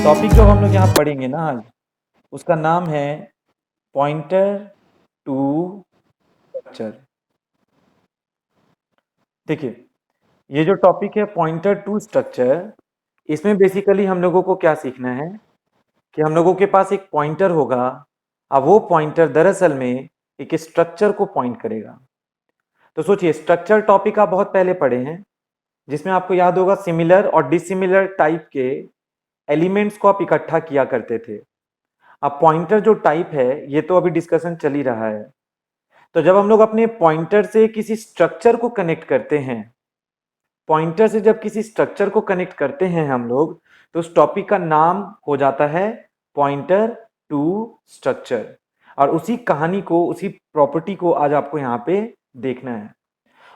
Topic जो हम लोग यहाँ पढ़ेंगे ना आज, उसका नाम है पॉइंटर टू स्ट्रक्चर। देखिए, ये जो टॉपिक है पॉइंटर टू स्ट्रक्चर, इसमें बेसिकली हम लोगों को क्या सीखना है कि हम लोगों के पास एक पॉइंटर होगा। अब वो पॉइंटर दरअसल में एक स्ट्रक्चर को पॉइंट करेगा। तो सोचिए, स्ट्रक्चर टॉपिक आप बहुत पहले पढ़े हैं, जिसमें आपको याद होगा सिमिलर और डिसिमिलर टाइप के एलिमेंट्स को आप इकट्ठा किया करते थे। अब पॉइंटर जो टाइप है, ये तो अभी डिस्कशन चल ही रहा है। तो जब हम लोग अपने पॉइंटर से किसी स्ट्रक्चर को कनेक्ट करते हैं, पॉइंटर से जब किसी स्ट्रक्चर को कनेक्ट करते हैं हम लोग, तो उस टॉपिक का नाम हो जाता है पॉइंटर टू स्ट्रक्चर। और उसी कहानी को, उसी प्रॉपर्टी को आज आपको यहाँ पे देखना है।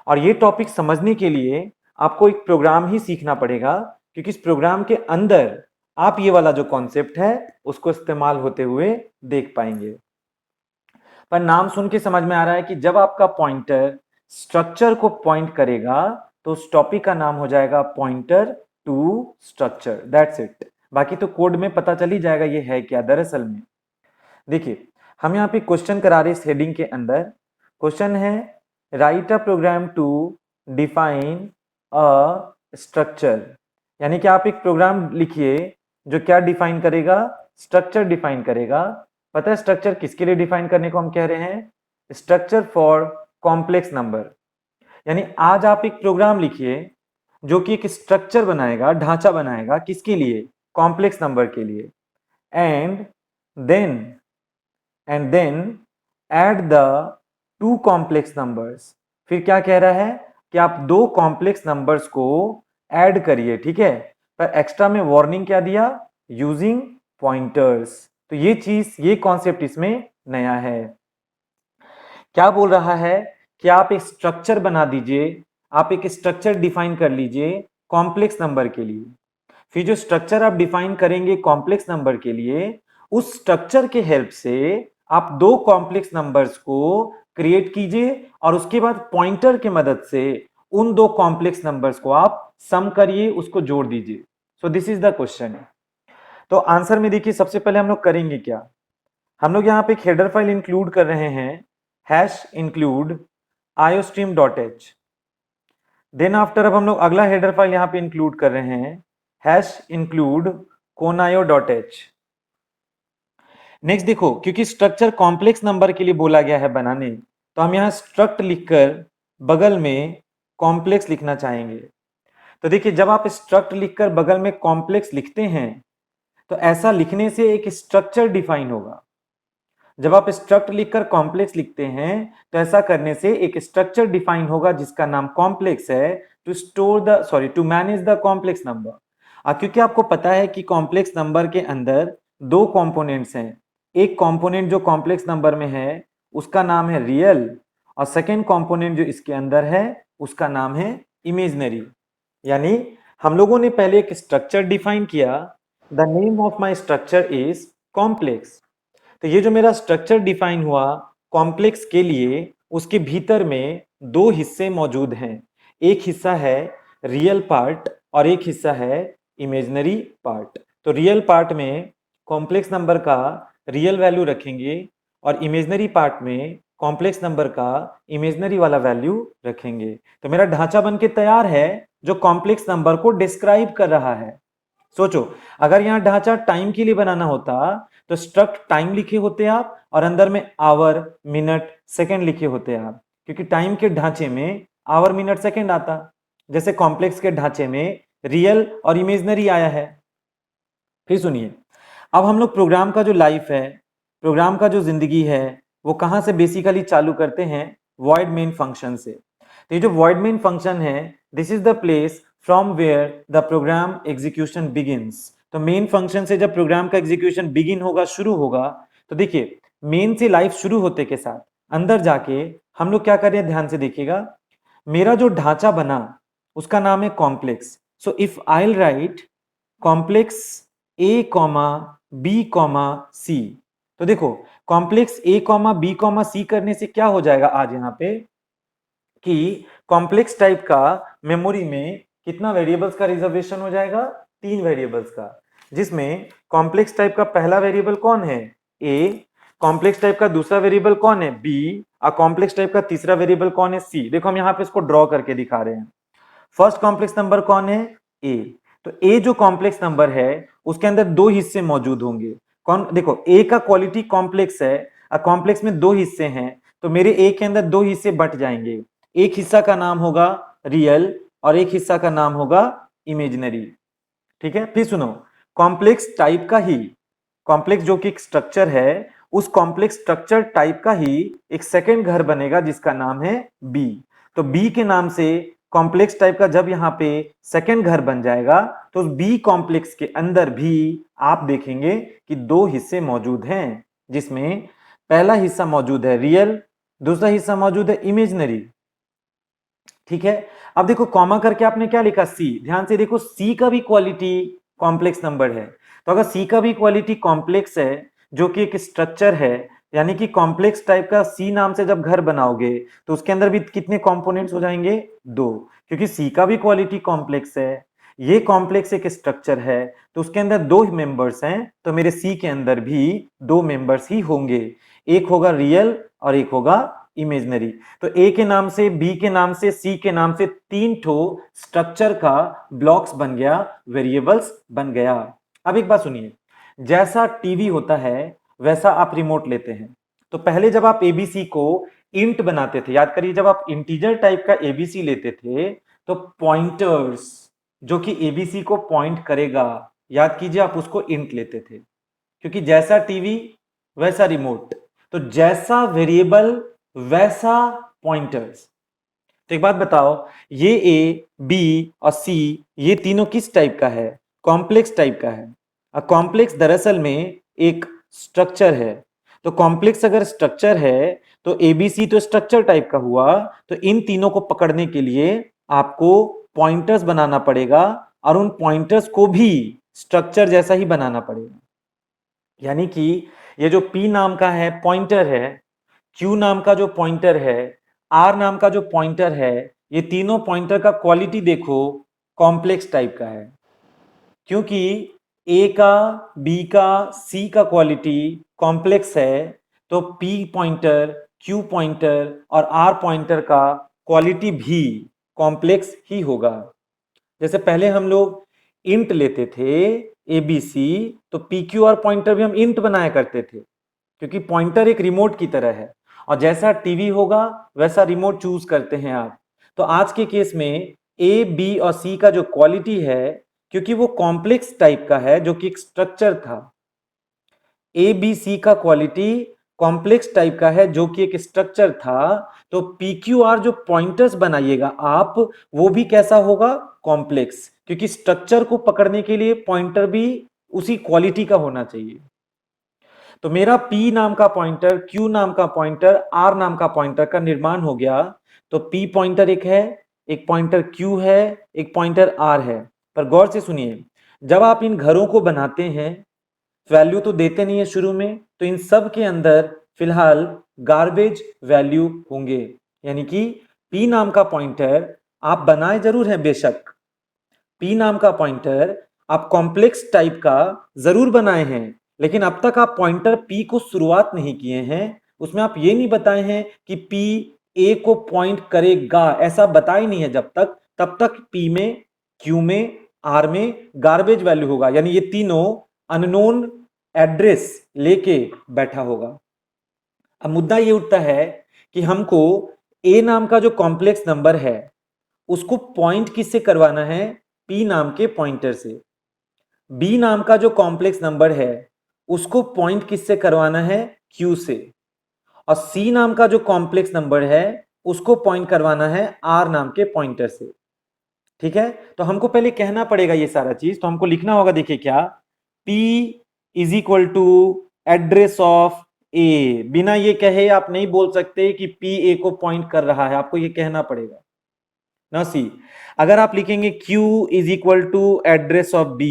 और ये टॉपिक समझने के लिए आपको एक प्रोग्राम ही सीखना पड़ेगा, क्योंकि इस प्रोग्राम के अंदर आप ये वाला जो कॉन्सेप्ट है उसको इस्तेमाल होते हुए देख पाएंगे। पर नाम सुन के समझ में आ रहा है कि जब आपका पॉइंटर स्ट्रक्चर को पॉइंट करेगा तो उस टॉपिक का नाम हो जाएगा pointer to structure. That's it. बाकी तो कोड में पता चल ही जाएगा ये है क्या दरअसल में। देखिए, हम यहाँ पे क्वेश्चन करा रहे इस हेडिंग के अंदर। क्वेश्चन है write a program to define a structure. यानी कि आप एक प्रोग्राम लिखिए जो क्या डिफाइन करेगा, स्ट्रक्चर डिफाइन करेगा। पता है स्ट्रक्चर किसके लिए डिफाइन करने को हम कह रहे हैं? Structure for complex number. यानी आज आप एक प्रोग्राम लिखिए जो कि एक स्ट्रक्चर बनाएगा, ढांचा बनाएगा, किसके लिए? कॉम्प्लेक्स नंबर के लिए। And then add the two complex numbers. फिर क्या कह रहा है कि आप दो कॉम्प्लेक्स नंबर्स को ऐड करिए, ठीक है। पर एक्स्ट्रा में वार्निंग क्या दिया? Using pointers. तो ये चीज, ये कॉन्सेप्ट इसमें नया है। क्या बोल रहा है कि आप एक स्ट्रक्चर बना दीजिए, आप एक स्ट्रक्चर डिफाइन कर लीजिए कॉम्प्लेक्स नंबर के लिए। फिर जो स्ट्रक्चर आप डिफाइन करेंगे कॉम्प्लेक्स नंबर के लिए, उस स्ट्रक्चर के हेल्प से आप दो कॉम्प्लेक्स नंबर्स को क्रिएट कीजिए और उसके बाद पॉइंटर के मदद से उन दो कॉम्प्लेक्स नंबर्स को आप सम करिए, उसको जोड़ दीजिए। सो दिस इज द क्वेश्चन। तो आंसर में देखिए, सबसे पहले हम लोग करेंगे क्या, हम लोग यहाँ पे एक हेडर फाइल इंक्लूड कर रहे हैं, hash include iostream.h। Then after अब हम लोग अगला हेडर फाइल यहाँ पे इंक्लूड कर रहे हैं, हैश इंक्लूड conaio.h। नेक्स्ट देखो, क्योंकि स्ट्रक्चर कॉम्प्लेक्स नंबर के लिए बोला गया है बनाने, तो हम यहाँ स्ट्रक्ट लिखकर बगल में कॉम्प्लेक्स लिखना चाहेंगे। तो देखिए, जब आप स्ट्रक्ट लिखकर बगल में कॉम्प्लेक्स लिखते हैं तो ऐसा लिखने से एक स्ट्रक्चर डिफाइन होगा। जब आप स्ट्रक्ट लिखकर कॉम्प्लेक्स लिखते हैं तो ऐसा करने से एक स्ट्रक्चर डिफाइन होगा जिसका नाम कॉम्प्लेक्स है, to manage the complex number. क्योंकि आपको पता है कि कॉम्प्लेक्स नंबर के अंदर दो कंपोनेंट्स हैं। एक कंपोनेंट जो कॉम्प्लेक्स नंबर में है उसका नाम है रियल, और सेकेंड कंपोनेंट जो इसके अंदर है उसका नाम है इमेजनरी। यानी हम लोगों ने पहले एक स्ट्रक्चर डिफाइन किया, the name of my structure is complex. तो ये जो मेरा स्ट्रक्चर डिफाइन हुआ कॉम्प्लेक्स के लिए, उसके भीतर में दो हिस्से मौजूद हैं। एक हिस्सा है रियल पार्ट और एक हिस्सा है इमेजनरी पार्ट। तो रियल पार्ट में कॉम्प्लेक्स नंबर का रियल वैल्यू रखेंगे और इमेजनरी पार्ट में कॉम्प्लेक्स नंबर का इमेजनरी वाला वैल्यू रखेंगे। तो मेरा ढांचा बन के तैयार है जो कॉम्प्लेक्स नंबर को डिस्क्राइब कर रहा है। सोचो, अगर यहाँ ढांचा टाइम के लिए बनाना होता तो स्ट्रक्ट टाइम लिखे होते आप और अंदर में आवर, मिनट, सेकंड लिखे होते आप, क्योंकि टाइम के ढांचे में आवर, मिनट, सेकंड आता, जैसे कॉम्प्लेक्स के ढांचे में रियल और इमेजनरी आया है। फिर सुनिए, अब हम लोग प्रोग्राम का जो लाइफ है, प्रोग्राम का जो जिंदगी है, वो कहां से बेसिकली चालू करते हैं? वॉइड मेन फंक्शन से। तो ये जो वॉइड मेन फंक्शन है, this is the place from where the program execution begins. तो मेन फंक्शन से जब प्रोग्राम का एग्जीक्यूशन बिगिन होगा, शुरू होगा, तो देखिए मेन से लाइफ शुरू होते के साथ अंदर जाके हम लोग क्या कर रहे हैं, ध्यान से देखिएगा। मेरा जो ढांचा बना उसका नाम है complex. So if I write complex a comma b comma c, तो देखो complex a comma b comma c करने से क्या हो जाएगा आज यहाँ पे कि कॉम्प्लेक्स टाइप का मेमोरी में कितना वेरिएबल्स का रिजर्वेशन हो जाएगा? 3 वेरिएबल्स का। जिसमें कॉम्प्लेक्स टाइप का पहला वेरिएबल कौन है, ए, कॉम्प्लेक्स टाइप का दूसरा वेरिएबल कौन है, बी, और कॉम्प्लेक्स टाइप का तीसरा वेरिएबल कौन है, सी। देखो हम यहाँ पे इसको ड्रॉ करके दिखा रहे हैं। फर्स्ट कॉम्प्लेक्स नंबर कौन है, ए। तो ए जो कॉम्प्लेक्स नंबर है उसके अंदर दो हिस्से मौजूद होंगे। कौन, देखो ए का क्वालिटी कॉम्प्लेक्स है और कॉम्प्लेक्स में दो हिस्से हैं, तो मेरे ए के अंदर दो हिस्से बट जाएंगे। एक हिस्सा का नाम होगा रियल और एक हिस्सा का नाम होगा इमेजिनरी। ठीक है, फिर सुनो, कॉम्प्लेक्स टाइप का ही, कॉम्प्लेक्स जो कि एक स्ट्रक्चर है, उस कॉम्प्लेक्स स्ट्रक्चर टाइप का ही एक सेकेंड घर बनेगा जिसका नाम है बी। तो बी के नाम से कॉम्प्लेक्स टाइप का जब यहां पे सेकेंड घर बन जाएगा तो उस बी कॉम्प्लेक्स के अंदर भी आप देखेंगे कि दो हिस्से मौजूद हैं, जिसमें पहला हिस्सा मौजूद है रियल, दूसरा हिस्सा मौजूद है इमेजिनरी। ठीक है, अब देखो कॉमा करके आपने क्या लिखा, सी। ध्यान से देखो, सी का भी क्वालिटी कॉम्प्लेक्स नंबर है। तो अगर सी का भी क्वालिटी कॉम्प्लेक्स है जो कि एक स्ट्रक्चर है, यानी कि कॉम्प्लेक्स टाइप का सी नाम से जब घर बनाओगे तो उसके अंदर भी कितने कंपोनेंट्स हो जाएंगे, दो, क्योंकि सी का भी क्वालिटी कॉम्प्लेक्स है। ये कॉम्प्लेक्स एक स्ट्रक्चर है तो उसके अंदर दो मेंबर्स हैं, तो मेरे सी के अंदर भी दो मेंबर्स ही होंगे, एक होगा रियल और एक होगा इमेजिनरी। तो ए के नाम से, बी के नाम से, सी के नाम से तीन ठो स्ट्रक्चर का ब्लॉक्स बन गया, वेरिएबल्स बन गया। अब एक बात सुनिए, जैसा टीवी होता है वैसा आप रिमोट लेते हैं। तो पहले जब आप एबीसी को इंट बनाते थे, याद करिए, जब आप इंटीजर टाइप का एबीसी लेते थे तो पॉइंटर्स जो कि एबीसी को पॉइंट करेगा, याद कीजिए, आप उसको इंट लेते थे, क्योंकि जैसा टीवी वैसा रिमोट, तो जैसा वेरिएबल वैसा पॉइंटर्स। तो एक बात बताओ, ये ए, बी और सी ये तीनों किस टाइप का है, कॉम्प्लेक्स टाइप का है। कॉम्प्लेक्स दरअसल में एक स्ट्रक्चर है। तो कॉम्प्लेक्स अगर स्ट्रक्चर है तो एबीसी तो स्ट्रक्चर टाइप का हुआ, तो इन तीनों को पकड़ने के लिए आपको पॉइंटर्स बनाना पड़ेगा और उन पॉइंटर्स को भी स्ट्रक्चर जैसा ही बनाना पड़ेगा। यानी कि ये जो P नाम का है पॉइंटर है, Q नाम का जो पॉइंटर है, R नाम का जो पॉइंटर है, ये तीनों पॉइंटर का क्वालिटी देखो कॉम्प्लेक्स टाइप का है, क्योंकि A का, B का, C का क्वालिटी कॉम्प्लेक्स है, तो P पॉइंटर, Q पॉइंटर और R पॉइंटर का क्वालिटी भी कॉम्प्लेक्स ही होगा। जैसे पहले हम लोग इंट लेते थे एबीसी, तो पीक्यूआर पॉइंटर भी हम इंट बनाया करते थे, क्योंकि पॉइंटर एक रिमोट की तरह है, और जैसा टीवी होगा वैसा रिमोट चूज करते हैं आप। तो आज के केस में ए, बी और सी का जो क्वालिटी है, क्योंकि वो कॉम्प्लेक्स टाइप का है जो कि एक स्ट्रक्चर था, ए बी सी का क्वालिटी कॉम्प्लेक्स टाइप का है जो कि एक स्ट्रक्चर था, तो पीक्यूआर जो पॉइंटर्स बनाइएगा आप, वो भी कैसा होगा, कॉम्प्लेक्स, क्योंकि स्ट्रक्चर को पकड़ने के लिए पॉइंटर भी उसी क्वालिटी का होना चाहिए। तो मेरा P नाम का पॉइंटर, Q नाम का पॉइंटर, R नाम का पॉइंटर का निर्माण हो गया। तो P पॉइंटर एक है, एक पॉइंटर Q है, एक पॉइंटर R है। पर गौर से सुनिए, जब आप इन घरों को बनाते हैं, वैल्यू तो देते नहीं है शुरू में, तो इन सब के अंदर फिलहाल गार्बेज वैल्यू होंगे। यानी कि P नाम का पॉइंटर आप बनाए जरूर हैं बेशक, P नाम का पॉइंटर आप कॉम्प्लेक्स टाइप का जरूर बनाए हैं, लेकिन अब तक आप पॉइंटर P को शुरुआत नहीं किए हैं, उसमें आप ये नहीं बताए हैं कि P A को पॉइंट करेगा, ऐसा बताए नहीं है जब तक, तब तक P में, Q में, R में गार्बेज वैल्यू होगा, यानी ये तीनों अननोन एड्रेस लेके बैठा होगा। अब मुद्दा ये उठता है कि हमको A नाम का जो कॉम्प्लेक्स नंबर है उसको पॉइंट किससे करवाना है, P नाम के पॉइंटर से। B नाम का जो कॉम्प्लेक्स नंबर है उसको पॉइंट किससे करवाना है, Q से। और C नाम का जो कॉम्प्लेक्स नंबर है उसको पॉइंट करवाना है R नाम के पॉइंटर से। ठीक है, तो हमको पहले कहना पड़ेगा ये सारा चीज, तो हमको लिखना होगा, देखिए क्या, P is equal to address of a. बिना ये कहे आप नहीं बोल सकते कि P A को पॉइंट कर रहा है, आपको ये कहना पड़ेगा ना। सी, अगर आप लिखेंगे Q is equal to address of B,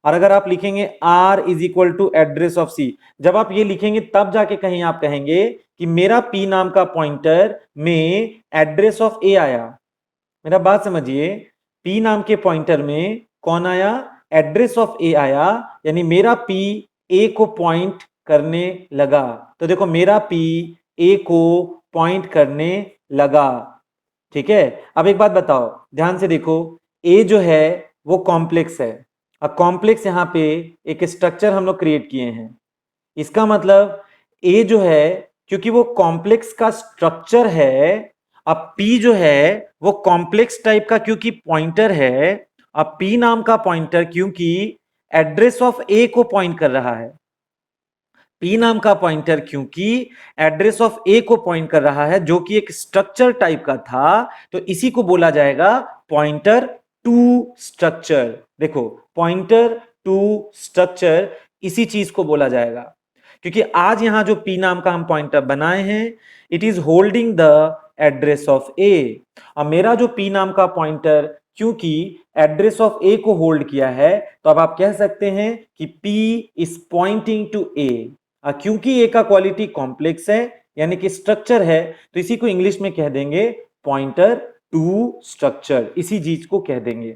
और अगर आप लिखेंगे R is equal to address of C, जब आप ये लिखेंगे तब जाके कहीं आप कहेंगे कि मेरा P नाम का पॉइंटर में एड्रेस ऑफ A आया। मेरा बात समझिए, P नाम के पॉइंटर में कौन आया, एड्रेस ऑफ ए आया, यानी मेरा पी ए को पॉइंट करने लगा। तो देखो मेरा पी ए को पॉइंट करने लगा, ठीक है। अब एक बात बताओ, ध्यान से देखो, ए जो है वो कॉम्प्लेक्स है। अब कॉम्प्लेक्स यहां पे एक स्ट्रक्चर हम लोग क्रिएट किए हैं, इसका मतलब ए जो है क्योंकि वो कॉम्प्लेक्स का स्ट्रक्चर है, अब पी जो है वो कॉम्प्लेक्स टाइप का क्योंकि पॉइंटर है, अब पी नाम का पॉइंटर क्योंकि एड्रेस ऑफ ए को पॉइंट कर रहा है, पी नाम का पॉइंटर क्योंकि एड्रेस ऑफ ए को पॉइंट कर रहा है जो कि एक स्ट्रक्चर टाइप का था, तो इसी को बोला जाएगा पॉइंटर टू स्ट्रक्चर। देखो पॉइंटर टू स्ट्रक्चर इसी चीज को बोला जाएगा, क्योंकि आज यहां जो पी नाम का हम पॉइंटर बनाए हैं, it is holding the address of a. और मेरा जो पी नाम का पॉइंटर क्योंकि एड्रेस ऑफ ए को होल्ड किया है, तो अब आप कह सकते हैं कि P इज पॉइंटिंग टू ए। क्योंकि ए का क्वालिटी कॉम्प्लेक्स है यानी कि स्ट्रक्चर है, तो इसी को इंग्लिश में कह देंगे पॉइंटर टू स्ट्रक्चर, इसी चीज को कह देंगे।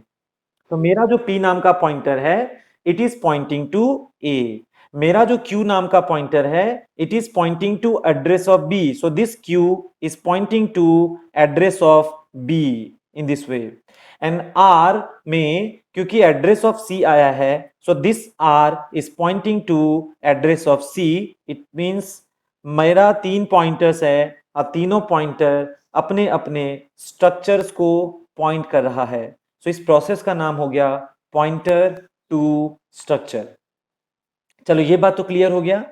तो मेरा जो P नाम का पॉइंटर है, it is pointing to A. मेरा जो Q नाम का पॉइंटर है, it is pointing to address of B, so this Q is pointing to address of B in this way. And R में क्योंकि एड्रेस ऑफ C आया है, so this R is pointing to address of C। It means मेरा तीन pointers है और तीनों pointer अपने अपने स्ट्रक्चर्स को पॉइंट कर रहा है। सो इस प्रोसेस का नाम हो गया पॉइंटर टू स्ट्रक्चर। चलो ये बात तो क्लियर हो गया।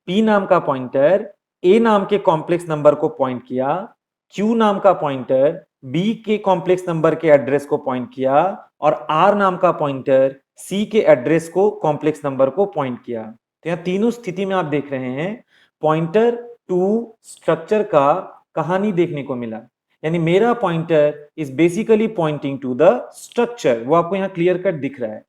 P नाम का पॉइंटर A नाम के कॉम्प्लेक्स नंबर को पॉइंट किया, Q नाम का पॉइंटर B के कॉम्प्लेक्स नंबर के एड्रेस को पॉइंट किया, और R नाम का पॉइंटर C के एड्रेस को कॉम्प्लेक्स नंबर को पॉइंट किया। तो यहाँ तीनों स्थिति में आप देख रहे हैं पॉइंटर टू स्ट्रक्चर का कहानी देखने को मिला, यानी मेरा pointer is basically pointing to the structure, वो आपको यहाँ क्लियर कट दिख रहा है।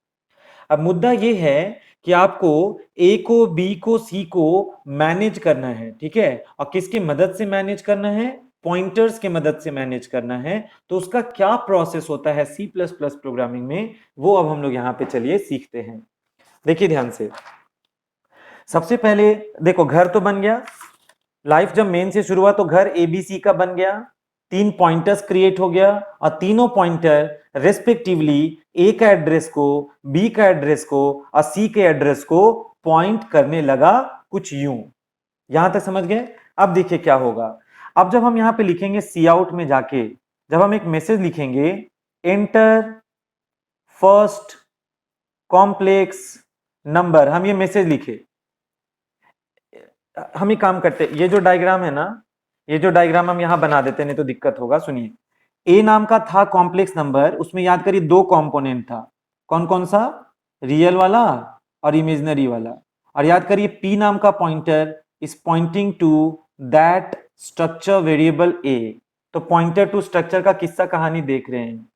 अब मुद्दा ये है कि आपको ए को बी को सी को मैनेज करना है, ठीक है, और किसकी मदद से मैनेज करना है, पॉइंटर्स की मदद से मैनेज करना है। तो उसका क्या प्रोसेस होता है सी प्लस प्लस प्रोग्रामिंग में, वो अब हम लोग यहाँ पे चलिए सीखते हैं। देखिए ध्यान से, सबसे पहले देखो घर तो बन गया, लाइफ जब मेन से शुरू हुआ तो घर एबीसी का बन गया, तीन पॉइंटर्स क्रिएट हो गया, और तीनों पॉइंटर रेस्पेक्टिवली ए का एड्रेस को, बी का एड्रेस को और सी के एड्रेस को पॉइंट करने लगा, कुछ यूं। यहां तक समझ गए। अब देखिए क्या होगा, अब जब हम यहां पे लिखेंगे सी आउट में जाके, जब हम एक मैसेज लिखेंगे एंटर फर्स्ट कॉम्प्लेक्स नंबर, हम ये मैसेज लिखे, हम एक काम करते, ये जो डायग्राम है ना, ये जो डायग्राम हम यहां बना देते, नहीं तो दिक्कत होगा। सुनिए, ए नाम का था कॉम्प्लेक्स नंबर, उसमें याद करिए दो कंपोनेंट था, कौन कौन सा, रियल वाला और इमेजिनरी वाला। और याद करिए पी नाम का pointer is pointing to that structure variable a. तो पॉइंटर टू स्ट्रक्चर का किस्सा कहानी देख रहे हैं।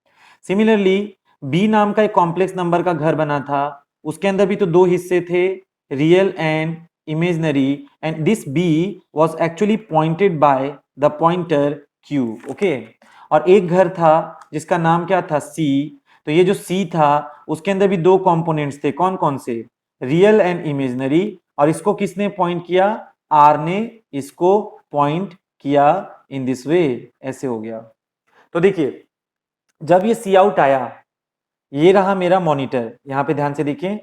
सिमिलरली बी नाम का एक कॉम्प्लेक्स नंबर का घर बना था, उसके अंदर भी तो दो हिस्से थे, real and imaginary, and this B was actually pointed by the pointer Q, okay? और एक घर था जिसका नाम क्या था C, तो ये जो C था उसके अंदर भी दो कंपोनेंट्स थे, कौन कौन से, रियल एंड इमेजिनरी, और इसको किसने पॉइंट किया, R ने इसको पॉइंट किया इन दिस वे, ऐसे हो गया। तो देखिए जब ये सी आउट आया, ये रहा मेरा मॉनिटर, यहां पे ध्यान से देखिए,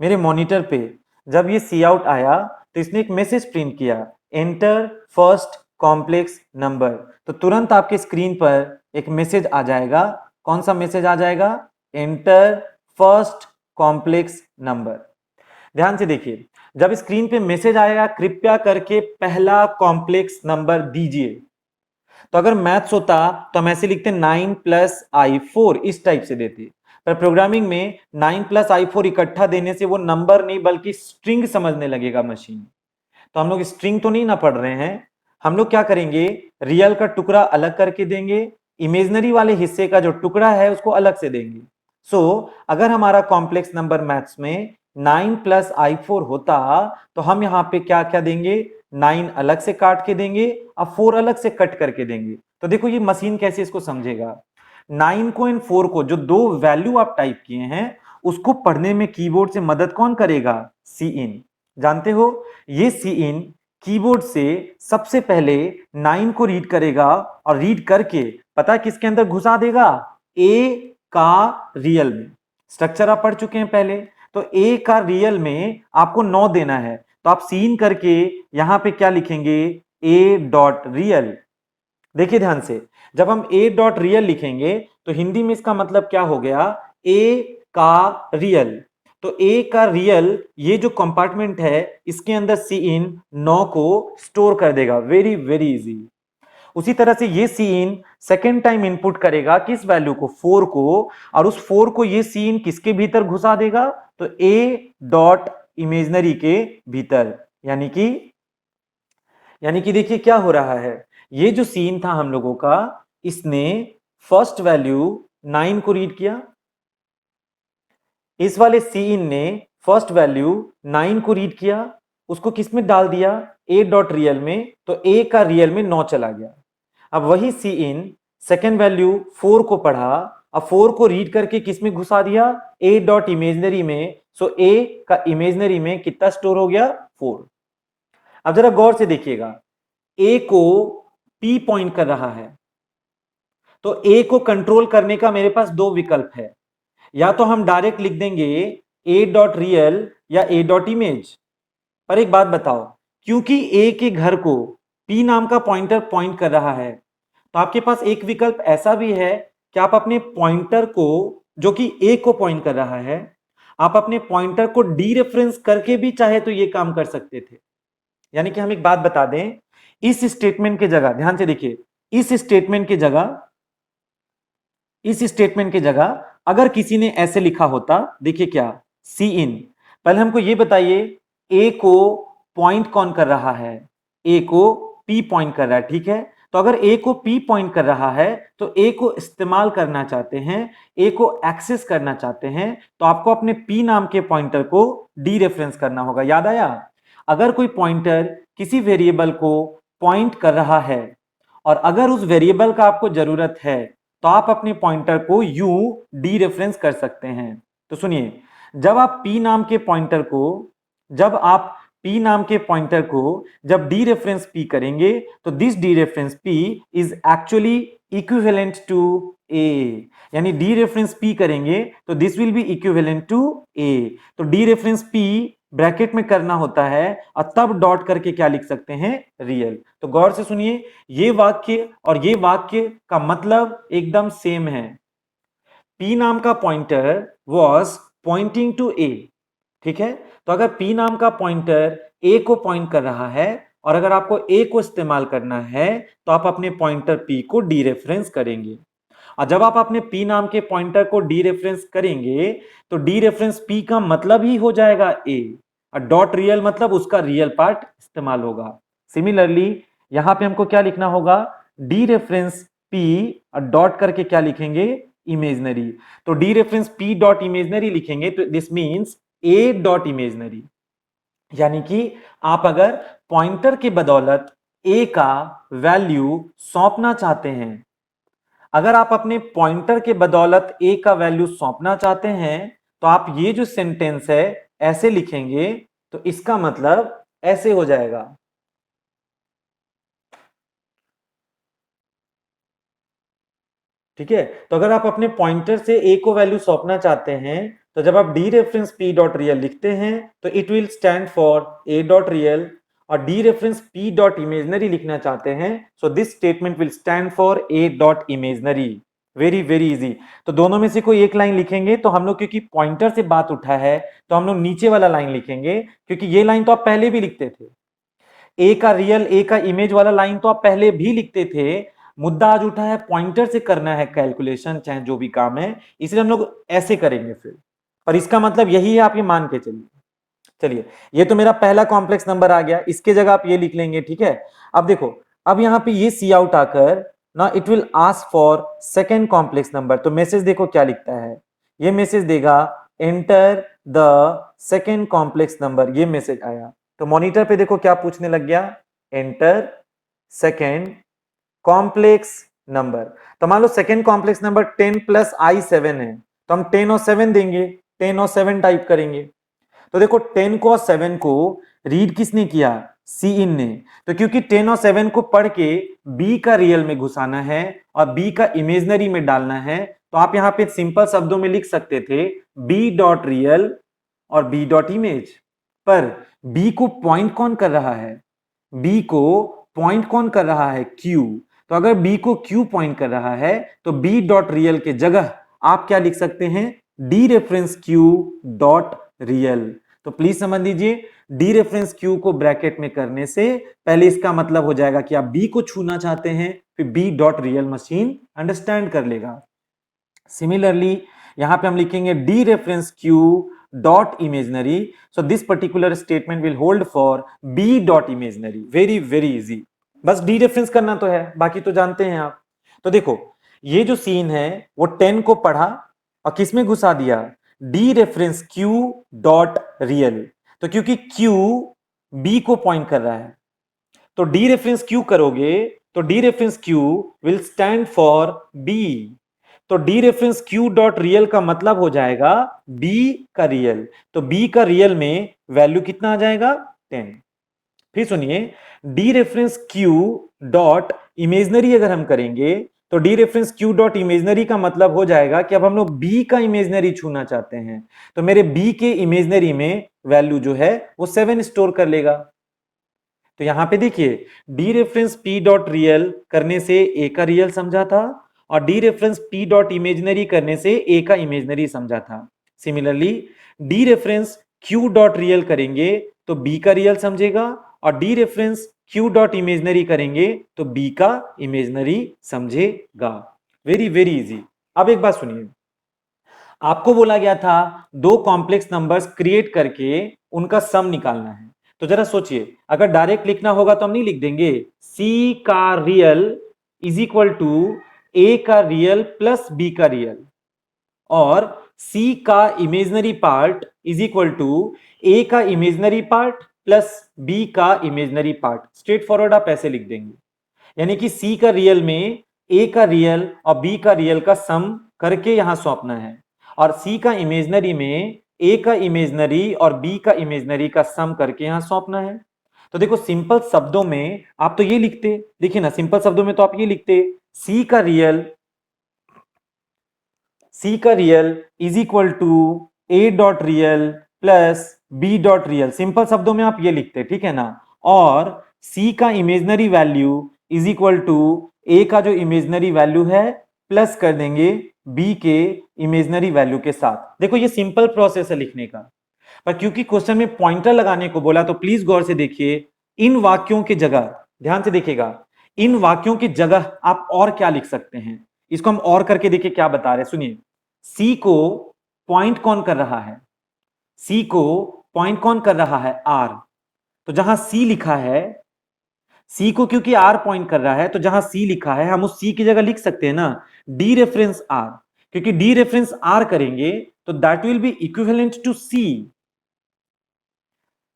मेरे मॉनिटर पे जब ये सी आउट आया तो इसने एक मैसेज प्रिंट किया, एंटर फर्स्ट कॉम्प्लेक्स नंबर। तो तुरंत आपके स्क्रीन पर एक मैसेज आ जाएगा, कौन सा मैसेज आ जाएगा, एंटर फर्स्ट कॉम्प्लेक्स नंबर। ध्यान से देखिए, जब स्क्रीन पे मैसेज आएगा कृपया करके पहला कॉम्प्लेक्स नंबर दीजिए। तो अगर मैथ्स होता तो हम ऐसे लिखते 9 प्लस i4, इस टाइप से देते, पर प्रोग्रामिंग में 9 प्लस i4 इकट्ठा देने से वो नंबर नहीं बल्कि स्ट्रिंग समझने लगेगा मशीन। तो हम लोग स्ट्रिंग तो नहीं ना पढ़ रहे हैं, हम लोग क्या करेंगे, रियल का टुकड़ा अलग करके देंगे, इमेजिनरी वाले हिस्से का जो टुकड़ा है उसको अलग से देंगे। सो अगर हमारा कॉम्प्लेक्स नंबर मैथ्स में 9 प्लस i4 होता तो हम यहाँ पे क्या क्या देंगे, 9 अलग से काट के देंगे और 4 अलग से कट करके देंगे। तो देखो ये मशीन कैसे इसको समझेगा, 9 को एंड 4 को, जो दो वैल्यू आप टाइप किए हैं उसको पढ़ने में कीबोर्ड से मदद कौन करेगा? सी इन। जानते हो ये सी इन कीबोर्ड से सबसे पहले 9 को रीड करेगा और रीड करके पता है किसके अंदर घुसा देगा? ए का रियल में। स्ट्रक्चर आप पढ़ चुके हैं पहले, तो ए का रियल में आपको 9 देना है, तो आप सीन करके यहां पे क्या लिखेंगे? ए डॉट रियल। देखिए ध्यान से, जब हम ए डॉट रियल लिखेंगे तो हिंदी में इसका मतलब क्या हो गया? ए का रियल। तो ए का रियल ये जो कंपार्टमेंट है इसके अंदर सी इन 9 को स्टोर कर देगा। Very very easy. उसी तरह से ये सी इन सेकेंड टाइम इनपुट करेगा किस वैल्यू को? 4 को, और उस 4 को ये सी इन किसके भीतर घुसा देगा? तो ए डॉट इमेजनरी के भीतर। यानी कि देखिए क्या हो रहा है, ये जो सीन था हम लोगों का, इसने फर्स्ट वैल्यू 9 को रीड किया, इस वाले सीन ने फर्स्ट वैल्यू 9 को रीड किया, उसको किस में डाल दिया? ए डॉट रियल में, तो ए का रियल में 9 चला गया। अब वही सी इन सेकेंड वैल्यू 4 को पढ़ा, अब 4 को रीड करके किस में घुसा दिया? ए डॉट इमेजनरी में। सो ए का इमेजनरी में कितना स्टोर हो गया? 4। अब जरा गौर से देखिएगा, ए को पी पॉइंट कर रहा है, तो ए को कंट्रोल करने का मेरे पास दो विकल्प है। या तो हम डायरेक्ट लिख देंगे ए डॉट रियल या ए डॉट इमेज। पर एक बात बताओ, क्योंकि ए के घर को पी नाम का पॉइंटर पॉइंट कर रहा है, तो आपके पास एक विकल्प ऐसा भी है कि आप अपने पॉइंटर को, जो कि ए को पॉइंट कर रहा है, आप अपने पॉइंटर को डी रेफरेंस करके भी चाहे तो ये काम कर सकते थे। यानी कि हम एक बात बता दें, इस स्टेटमेंट के जगह, ध्यान से देखिए, इस स्टेटमेंट के जगह अगर किसी ने ऐसे लिखा होता, देखिए क्या, सी इन, पहले हमको ये बताइए ए को पॉइंट कौन कर रहा है? ए को पी पॉइंट कर रहा है, ठीक है। तो अगर ए को पी पॉइंट कर रहा है तो ए को इस्तेमाल करना चाहते हैं, ए को एक्सेस करना चाहते हैं, तो आपको अपने पी नाम के पॉइंटर को डी रेफरेंस करना होगा। याद आया? अगर कोई पॉइंटर किसी वेरिएबल को पॉइंट कर रहा है और अगर उस वेरिएबल का आपको जरूरत है तो आप अपने पॉइंटर को यू डी रेफरेंस कर सकते हैं। तो सुनिए, जब आप पी नाम के पॉइंटर को जब डी रेफरेंस पी करेंगे तो this dereference p is actually equivalent to a. यानी डी रेफरेंस पी करेंगे तो this will be equivalent to a. तो डी रेफरेंस पी ब्रैकेट में करना होता है और तब डॉट करके क्या लिख सकते हैं? रियल। तो गौर से सुनिए, ये वाक्य और ये वाक्य का मतलब एकदम सेम है। पी नाम का पॉइंटर वॉज पॉइंटिंग टू ए, ठीक है। तो अगर पी नाम का पॉइंटर ए को पॉइंट कर रहा है और अगर आपको ए को इस्तेमाल करना है तो आप अपने पॉइंटर पी को डी रेफरेंस करेंगे। और जब आप अपने पी नाम के पॉइंटर को डी रेफरेंस करेंगे तो डी रेफरेंस पी का मतलब ही हो जाएगा ए, और डॉट रियल मतलब उसका रियल पार्ट इस्तेमाल होगा। सिमिलरली यहां पे हमको क्या लिखना होगा? डी रेफरेंस पी और डॉट करके क्या लिखेंगे? इमेजनरी। तो dereference P dot imaginary लिखेंगे तो this means A dot imaginary. यानी कि आप अगर पॉइंटर के बदौलत ए का वैल्यू सौंपना चाहते हैं, अगर आप अपने पॉइंटर के बदौलत ए का वैल्यू सौंपना चाहते हैं तो आप ये जो सेंटेंस है ऐसे लिखेंगे, तो इसका मतलब ऐसे हो जाएगा। ठीक है, तो अगर आप अपने पॉइंटर से ए को वैल्यू सौंपना चाहते हैं तो जब आप dereference P dot real लिखते हैं तो it will stand for a dot real, और dereference P dot imaginary लिखना चाहते हैं so this statement will stand for a dot imaginary. Very very easy. तो दोनों में से कोई एक लाइन लिखेंगे, तो हम लोग क्योंकि पॉइंटर से बात उठा है तो हम लोग नीचे वाला लाइन लिखेंगे, क्योंकि ये लाइन तो आप पहले भी लिखते थे। ए का रियल ए का इमेज वाला लाइन तो आप पहले भी लिखते थे। मुद्दा आज उठा है पॉइंटर से करना है कैलकुलेशन, चाहे जो भी काम है, इसलिए हम लोग ऐसे करेंगे फिर। और इसका मतलब यही है, आप ये मान के चलिए। चलिए, ये तो मेरा पहला कॉम्प्लेक्स नंबर आ गया, इसके जगह आप ये लिख लेंगे, ठीक है। अब देखो, अब यहां पे ये सी आउट आकर ना it will ask for second complex number. तो मैसेज देखो क्या लिखता है, ये मैसेज देगा enter the second complex number, ये मैसेज आया। तो मॉनिटर पे देखो क्या पूछने लग गया, एंटर सेकेंड कॉम्प्लेक्स नंबर। तो मान लो second complex number 10 plus i7 है, तो हम 10 और 7 देंगे, 10 और 7 टाइप करेंगे। तो देखो 10 को और 7 को रीड किसने किया, सी इन ने। तो क्योंकि 10 और 7 को पढ़ के बी का रियल में घुसाना है और बी का इमेजनरी में डालना है, तो आप यहां पे सिंपल शब्दों में लिख सकते थे बी डॉट रियल और बी डॉट इमेज। पर बी को पॉइंट कौन कर रहा है, बी को पॉइंट कौन कर रहा है, क्यू। तो अगर बी को क्यू पॉइंट कर रहा है तो बी डॉट रियल के जगह आप क्या लिख सकते हैं, D reference Q dot real. तो प्लीज समझ लीजिए, डी रेफरेंस क्यू को ब्रैकेट में करने से पहले इसका मतलब हो जाएगा कि आप बी को छूना चाहते हैं, फिर B dot real machine understand कर लेगा। सिमिलरली यहां पे हम लिखेंगे dereference Q dot imaginary. So this particular statement will hold for B dot imaginary. Very very easy, बस डी रेफरेंस करना तो है, बाकी तो जानते हैं आप। तो देखो ये जो सीन है वो 10 को पढ़ा और किसमें घुसा दिया, D reference Q dot real. तो क्योंकि क्यू बी को पॉइंट कर रहा है, तो डी रेफरेंस क्यू करोगे तो dereference q will stand for b. तो dereference Q dot real का मतलब हो जाएगा बी का रियल। तो बी का रियल में वैल्यू कितना आ जाएगा, 10। फिर सुनिए, D reference Q dot imaginary अगर हम करेंगे तो dereference Q dot imaginary का मतलब हो जाएगा कि अब हम लोग बी का इमेजनरी छूना चाहते हैं, तो मेरे बी के इमेजनरी में वैल्यू जो है वो 7 स्टोर कर लेगा। तो यहां पे देखिए D reference P dot real करने से ए का रियल समझा था और dereference P dot imaginary करने से ए का इमेजनरी समझा था। Similarly D reference Q dot real करेंगे तो बी का रियल समझेगा और dereference Q dot imaginary करेंगे तो बी का इमेजनरी समझेगा। Very very easy. अब एक बात सुनिए, आपको बोला गया था दो कॉम्प्लेक्स नंबर्स क्रिएट करके उनका सम निकालना है। तो जरा सोचिए, अगर डायरेक्ट लिखना होगा तो हम नहीं लिख देंगे सी का real is equal to A का रियल प्लस बी का रियल, और सी का imaginary part is equal to A का इमेजनरी पार्ट प्लस बी का इमेजनरी पार्ट। स्ट्रेट फॉरवर्ड आप ऐसे लिख देंगे, यानी कि सी का रियल में ए का रियल और बी का रियल का सम करके यहां सौंपना है, और सी का इमेजनरी में ए का इमेजनरी और बी का इमेजनरी का सम करके यहां सौंपना है। तो देखो सिंपल शब्दों में आप तो ये लिखते, देखिए ना, सिंपल शब्दों में तो आप ये लिखते सी का real is equal to A dot real plus B dot real. Simple शब्दों में आप ये लिखते, ठीक है ना। और सी का imaginary value is equal to A का जो इमेजनरी वैल्यू है प्लस कर देंगे बी के इमेजनरी वैल्यू के साथ। देखो ये सिंपल प्रोसेस है लिखने का, पर क्योंकि क्वेश्चन में पॉइंटर लगाने को बोला तो प्लीज गौर से देखिए, इन वाक्यों की जगह ध्यान से देखिएगा, इन वाक्यों की जगह आप और क्या लिख सकते हैं, इसको हम और करके देखिए क्या बता रहे हैं। सुनिए, सी को पॉइंट कौन कर रहा है, सी को पॉइंट कौन कर रहा है, आर। तो जहां सी लिखा है, सी को क्योंकि आर पॉइंट कर रहा है तो जहां सी लिखा है हम उस सी की जगह लिख सकते हैं ना डी रेफरेंस आर, क्योंकि डी रेफरेंस आर करेंगे तो that will be equivalent to C.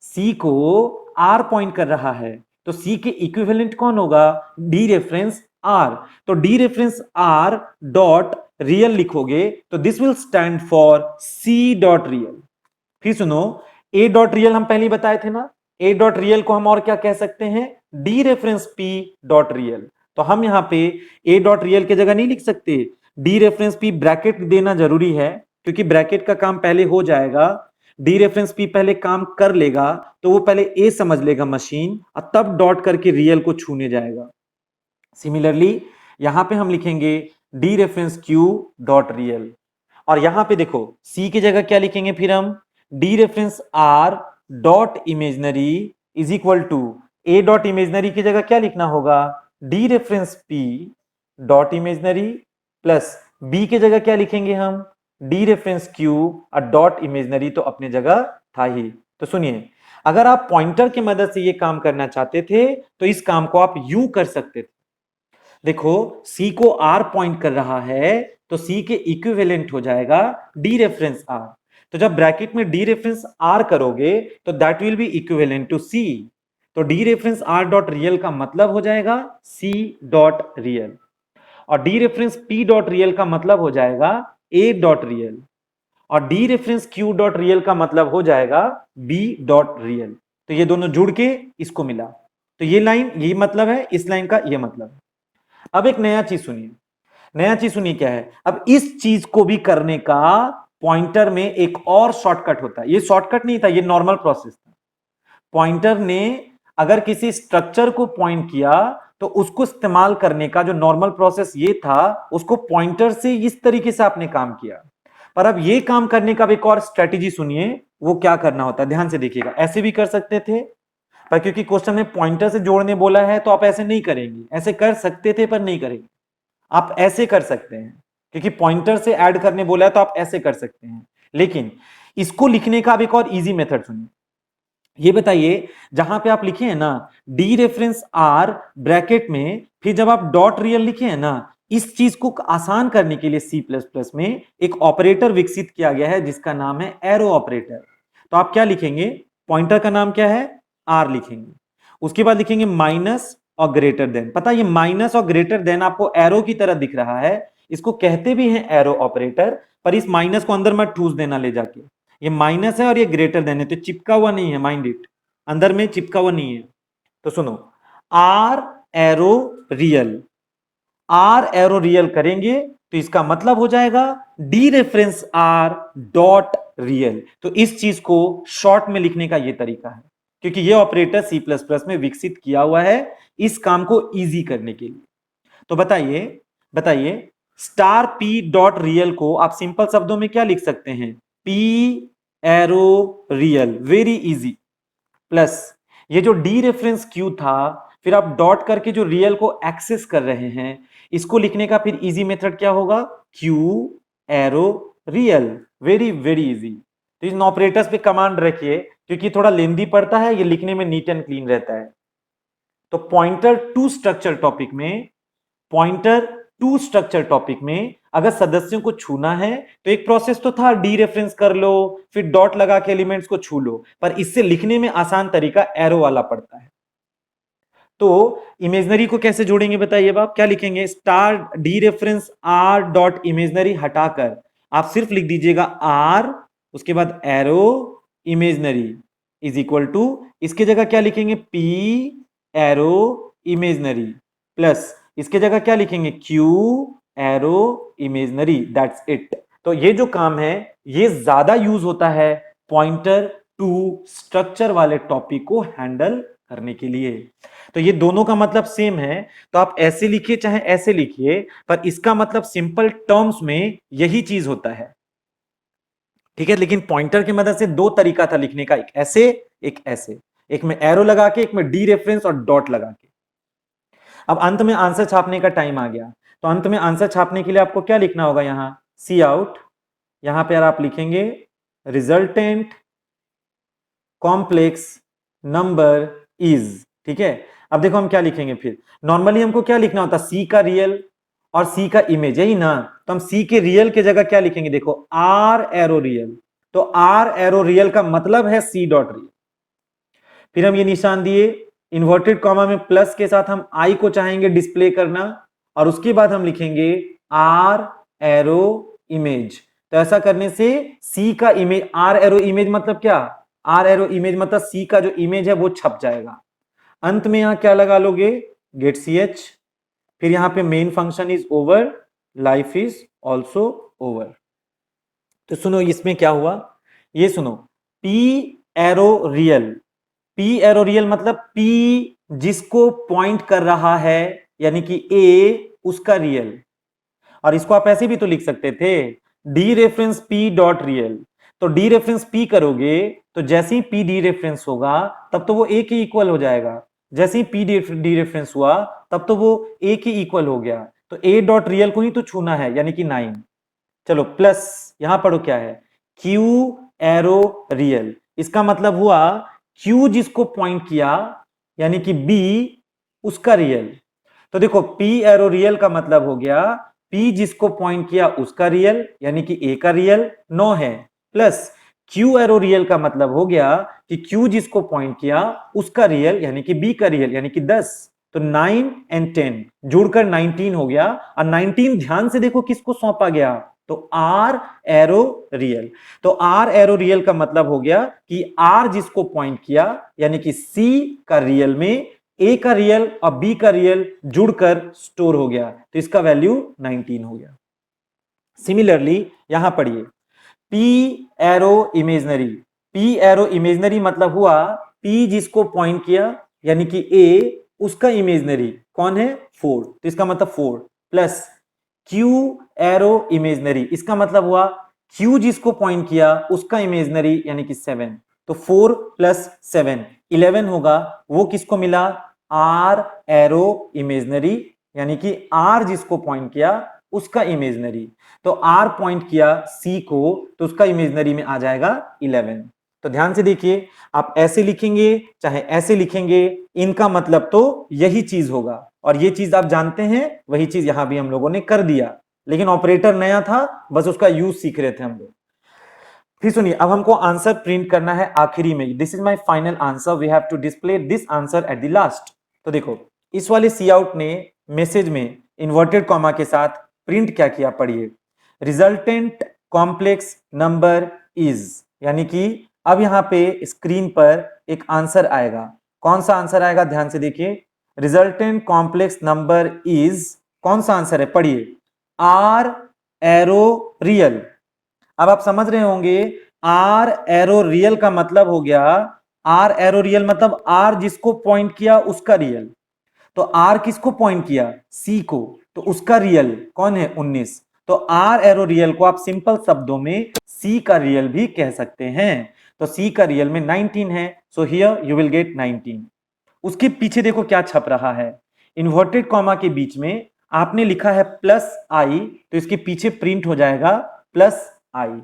C को आर पॉइंट कर रहा है तो सी के इक्विवेलेंट कौन होगा, डी रेफरेंस आर। तो dereference are dot real लिखोगे तो this will stand for C dot real. फिर सुनो, ए डॉट रियल हम पहले बताए थे ना, ए डॉट रियल को हम और क्या कह सकते हैं, D reference P dot real. तो हम यहां पे ए डॉट रियल की जगह नहीं लिख सकते, डी रेफरेंस पी ब्रैकेट देना जरूरी है, क्योंकि ब्रैकेट का काम पहले हो जाएगा, डी रेफरेंस पी पहले काम कर लेगा, तो वो पहले ए समझ लेगा मशीन और तब डॉट करके रियल को छूने जाएगा। सिमिलरली यहां पे हम लिखेंगे dereference Q dot real, और यहां पे देखो सी की जगह क्या लिखेंगे, फिर हम dereference are dot imaginary is equal to A dot imaginary की जगह क्या लिखना होगा, dereference P dot imaginary plus B की जगह क्या लिखेंगे हम, डी रेफरेंस क्यू और डॉट इमेजनरी तो अपने जगह था ही। तो सुनिए, अगर आप पॉइंटर की मदद से ये काम करना चाहते थे तो इस काम को आप यूं कर सकते थे। देखो सी को आर पॉइंट कर रहा है तो सी के इक्विवेलेंट हो जाएगा डी रेफरेंस आर। तो जब ब्रैकेट में डी रेफरेंस आर करोगे तो that will be equivalent to c. तो dereference are dot real का मतलब हो जाएगा सी डॉट रियल, और dereference P dot real का मतलब हो जाएगा ए डॉट रियल, और dereference Q dot real का मतलब हो जाएगा बी डॉट रियल। तो ये दोनों जुड़ के इसको मिला। तो ये लाइन ये मतलब है, इस लाइन का ये मतलब है। अब एक नया चीज सुनिए, नया चीज सुनिए क्या है। अब इस चीज को भी करने का पॉइंटर में एक और शॉर्टकट होता है। ये शॉर्टकट नहीं था, ये नॉर्मल प्रोसेस था। पॉइंटर ने अगर किसी स्ट्रक्चर को पॉइंट किया तो उसको इस्तेमाल करने का जो नॉर्मल प्रोसेस ये था, उसको पॉइंटर से इस तरीके से आपने काम किया। पर अब ये काम करने का भी एक और स्ट्रेटेजी सुनिए, वो क्या करना होता है, ध्यान से देखिएगा। ऐसे भी कर सकते थे, पर क्योंकि क्वेश्चन में पॉइंटर से जोड़ने बोला है तो आप ऐसे नहीं करेंगे। ऐसे कर सकते थे पर नहीं करेंगे। आप ऐसे कर सकते हैं, क्योंकि पॉइंटर से ऐड करने बोला है तो आप ऐसे कर सकते हैं। लेकिन इसको लिखने का अब एक और इजी मेथड सुनिए। ये बताइए, जहां पे आप लिखे हैं ना डी रेफरेंस आर ब्रैकेट में, फिर जब आप डॉट रियल लिखे हैं ना, इस चीज को आसान करने के लिए सी प्लस प्लस में एक ऑपरेटर विकसित किया गया है जिसका नाम है एरो ऑपरेटर। तो आप क्या लिखेंगे, पॉइंटर का नाम क्या है, आर लिखेंगे। उसके बाद लिखेंगे माइनस और ग्रेटर देन। पता है ये माइनस और ग्रेटर देन आपको एरो की तरह दिख रहा है, इसको कहते भी हैं एरो ऑपरेटर। पर इस माइनस को अंदर मत ठूस देना ले जाके, ये माइनस है और ये ग्रेटर देन है, तो चिपका हुआ नहीं है, माइंड इट, अंदर में चिपका हुआ नहीं है। तो सुनो, R arrow real, R arrow real करेंगे तो इसका मतलब हो जाएगा dereference are dot real. तो इस चीज को शॉर्ट में लिखने का ये तरीका है, क्योंकि ये ऑपरेटर सी प्लस प्लस में विकसित किया हुआ है इस काम को इजी करने के लिए। तो बताइए बताइए, स्टार पी डॉट रियल को आप सिंपल शब्दों में क्या लिख सकते हैं, P arrow real, very easy, plus ये जो डी रेफरेंस क्यू था, फिर आप डॉट करके जो रियल को एक्सेस कर रहे हैं, इसको लिखने का फिर इजी मेथड क्या होगा, Q arrow real, very very easy. तो इन ऑपरेटर्स पे कमांड रखिए, क्योंकि थोड़ा लेंदी पड़ता है, ये लिखने में नीट एंड क्लीन रहता है। तो पॉइंटर टू स्ट्रक्चर टॉपिक में, पॉइंटर टू स्ट्रक्चर टॉपिक में अगर सदस्यों को छूना है तो एक प्रोसेस तो था, डी रेफरेंस कर लो फिर डॉट लगा के एलिमेंट्स को छू लो, पर इससे लिखने में आसान तरीका एरो वाला पड़ता है। तो इमेजनरी को कैसे जोड़ेंगे बताइए। अब आप क्या लिखेंगे, star dereference are dot imaginary हटाकर आप सिर्फ लिख दीजिएगा आर, उसके बाद arrow imaginary is equal to, इसके जगह क्या लिखेंगे, पी एरो इमेजनरी, प्लस इसके जगह क्या लिखेंगे, Q arrow imaginary, that's it. तो ये जो काम है ये ज्यादा यूज होता है पॉइंटर टू स्ट्रक्चर वाले टॉपिक को हैंडल करने के लिए। तो ये दोनों का मतलब सेम है, तो आप ऐसे लिखिए चाहे ऐसे लिखिए, पर इसका मतलब सिंपल टर्म्स में यही चीज होता है, ठीक है। लेकिन पॉइंटर की मदद से दो तरीका था लिखने का, एक ऐसे एक ऐसे, एक में एरो लगा के, एक में डी रेफरेंस और डॉट लगा के। अब अंत में आंसर छापने का टाइम आ गया, तो अंत में आंसर छापने के लिए आपको क्या लिखना होगा, यहां सी आउट, यहां पे आप लिखेंगे रिजल्टेंट कॉम्प्लेक्स नंबर इज, ठीक है। अब देखो हम क्या लिखेंगे, फिर नॉर्मली हमको क्या लिखना होता, सी का रियल और सी का इमेज, यही ना। तो हम सी के रियल के जगह क्या लिखेंगे, देखो आर एरो रियल। तो आर एरो रियल का मतलब है सी डॉट रियल। फिर हम ये निशान दिए, इन्वर्टेड कॉमा में प्लस के साथ हम आई को चाहेंगे डिस्प्ले करना, और उसके बाद हम लिखेंगे आर एरो इमेज। तो ऐसा करने से सी का इमेज, आर एरो इमेज मतलब क्या, आर एरो इमेज मतलब सी का जो इमेज है वो छप जाएगा। अंत में यहां क्या लगा लोगे, गेट सी एच, फिर यहां पे main function is over, life is also over. तो सुनो इसमें क्या हुआ, ये सुनो, P arrow real, P arrow real मतलब पी जिसको पॉइंट कर रहा है, यानी कि ए उसका रियल। और इसको आप ऐसे भी तो लिख सकते थे, D reference P dot real. तो डी रेफरेंस पी करोगे तो जैसे ही पी डी रेफरेंस होगा तब तो वो ए के इक्वल हो जाएगा, जैसे ही पी डी रेफरेंस हुआ तब तो वो ए के इक्वल हो गया। तो ए डॉट रियल को ही तो छूना है, यानी कि 9। चलो प्लस यहां पढ़ो क्या है, क्यू एरो रियल, इसका मतलब हुआ क्यू जिसको पॉइंट किया यानी कि बी उसका रियल। तो देखो पी एरो रियल का मतलब हो गया पी जिसको पॉइंट किया उसका रियल, यानी कि ए का रियल 9 है, प्लस क्यू एरो रियल का मतलब हो गया कि क्यू जिसको पॉइंट किया उसका रियल, यानी कि बी का रियल, यानी कि 10। तो 9 एंड 10 जुड़कर 19 हो गया। और 19 ध्यान से देखो किसको सौंपा गया, तो आर एरो रियल। तो आर एरो रियल का मतलब हो गया कि आर जिसको पॉइंट किया यानी कि सी का रियल में ए का रियल और बी का रियल जुड़कर स्टोर हो गया, तो इसका वैल्यू 19 हो गया। सिमिलरली यहां पढ़िए P arrow imaginary. P arrow imaginary मतलब हुआ पी जिसको पॉइंट किया यानी कि ए, उसका इमेजनरी कौन है 4, तो इसका मतलब 4 प्लस क्यू एरो इमेजनरी, इसका मतलब हुआ क्यू जिसको पॉइंट किया उसका इमेजनरी यानी कि 7, तो 4 प्लस 7 11 होगा। वो किसको मिला आर एरो इमेजनरी यानी कि आर जिसको पॉइंट किया उसका इमेजनरी, तो आर पॉइंट किया सी को तो उसका इमेजनरी में आ जाएगा 11। तो ध्यान से देखिए, आप ऐसे लिखेंगे चाहे ऐसे लिखेंगे, इनका मतलब तो यही चीज होगा और ये चीज आप जानते हैं, वही चीज यहां भी हम लोगों ने कर दिया, लेकिन ऑपरेटर नया था, बस उसका यूज सीख रहे थे हम लोग। फिर सुनिए, अब हमको आंसर प्रिंट करना है आखिरी में। This is my final answer, we have to display this answer at the last. तो देखो इस वाले सी आउट ने मैसेज में इन्वर्टेड कॉमा के साथ प्रिंट क्या किया, पढ़िए रिजल्टेंट कॉम्प्लेक्स नंबर इज, यानी कि अब यहां पे स्क्रीन पर एक आंसर आएगा। कौन सा आंसर आएगा, ध्यान से देखिए, रिजल्टेंट कॉम्प्लेक्स नंबर इज, कौन सा आंसर है पढ़िए आर एरो रियल। अब आप समझ रहे होंगे आर एरो रियल का मतलब हो गया, आर एरो रियल मतलब आर जिसको पॉइंट किया उसका रियल, तो आर किसको पॉइंट किया सी को, तो उसका रियल कौन है 19, तो आर एरो रियल को आप सिंपल शब्दों में सी का रियल भी कह सकते हैं। तो सी का रियल में 19 है, so here you will gate 19। उसके पीछे देखो क्या छप रहा है, इन्वर्टेड कॉमा के बीच में आपने लिखा है प्लस आई, तो इसके पीछे प्रिंट हो जाएगा प्लस आई,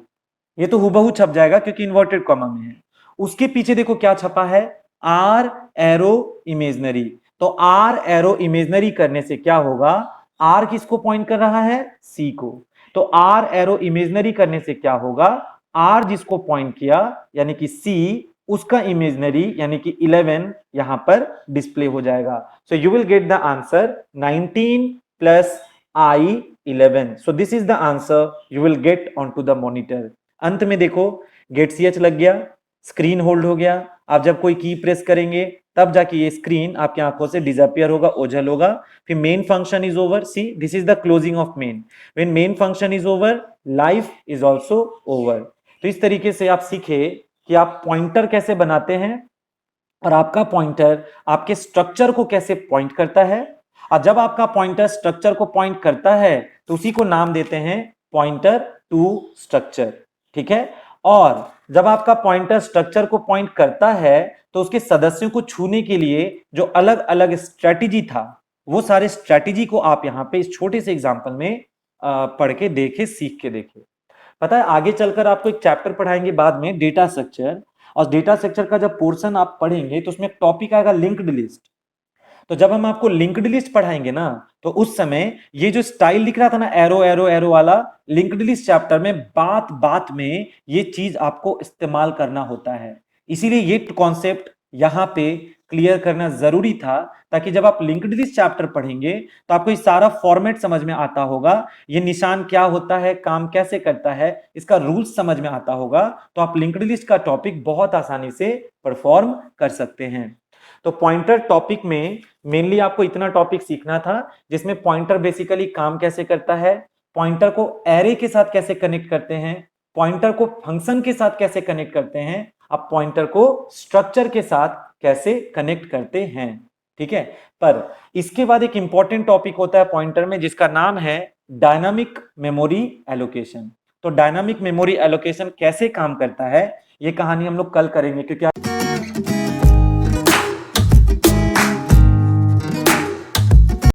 ये तो हुबहू छप जाएगा क्योंकि इन्वर्टेड कॉमा में है। उसके पीछे देखो क्या छपा है आर एरो इमेजनरी, तो आर एरो इमेजनरी करने से क्या होगा, आर किसको पॉइंट कर रहा है सी को, तो आर एरो इमेजनरी करने से क्या होगा, आर जिसको पॉइंट किया यानी कि सी, उसका इमेजनरी यानी कि 11 यहां पर डिस्प्ले हो जाएगा। So you will get the answer 19 plus I 11। So this is the answer you will get on to the monitor. अंत में देखो गेट सी एच लग गया, स्क्रीन होल्ड हो गया, आप जब कोई की प्रेस करेंगे तब जाके ये स्क्रीन आपकी आंखों से डिसअपियर होगा, ओझल होगा। फिर main function is over, see this is the closing of main, when main function is over life is also over. तो इस तरीके से आप सीखे कि आप पॉइंटर कैसे बनाते हैं और आपका पॉइंटर आपके स्ट्रक्चर को कैसे पॉइंट करता है, और जब आपका पॉइंटर स्ट्रक्चर को पॉइंट करता है तो उसी को नाम देते हैं पॉइंटर टू स्ट्रक्चर, ठीक है। और जब आपका पॉइंटर स्ट्रक्चर को पॉइंट करता है तो उसके सदस्यों को छूने के लिए जो अलग अलग स्ट्रेटेजी था, वो सारे स्ट्रेटेजी को आप यहाँ पे इस छोटे से एग्जाम्पल में पढ़ के देखे, सीख के देखे। पता है आगे चलकर आपको एक चैप्टर पढ़ाएंगे बाद में डेटा स्ट्रक्चर, और डेटा स्ट्रक्चर का जब पोर्शन आप पढ़ेंगे तो उसमें टॉपिक आएगा लिंक्ड लिस्ट। तो जब हम आपको लिंक्ड लिस्ट पढ़ाएंगे ना, तो उस समय ये जो स्टाइल दिख रहा था ना एरो एरो एरो वाला, लिंक्ड लिस्ट चैप्टर में बात बात में ये चीज आपको इस्तेमाल करना होता है। इसीलिए ये कॉन्सेप्ट यहां पे क्लियर करना जरूरी था, ताकि जब आप लिंक्ड लिस्ट चैप्टर पढ़ेंगे तो आपको ये सारा फॉर्मेट समझ में आता होगा, ये निशान क्या होता है, काम कैसे करता है, इसका रूल्स समझ में आता होगा, तो आप लिंक्ड लिस्ट का टॉपिक बहुत आसानी से परफॉर्म कर सकते हैं। तो पॉइंटर टॉपिक में मेनली आपको इतना टॉपिक सीखना था, जिसमें पॉइंटर बेसिकली काम कैसे करता है, पॉइंटर को एरे के साथ कैसे कनेक्ट करते हैं, पॉइंटर को फंक्शन के साथ कैसे कनेक्ट करते हैं, आप पॉइंटर को स्ट्रक्चर के साथ कैसे कनेक्ट करते हैं, ठीक है। पर इसके बाद एक इंपॉर्टेंट टॉपिक होता है पॉइंटर में, जिसका नाम है डायनामिक मेमोरी एलोकेशन। तो डायनामिक मेमोरी एलोकेशन कैसे काम करता है, ये कहानी हम लोग कल करेंगे, क्योंकि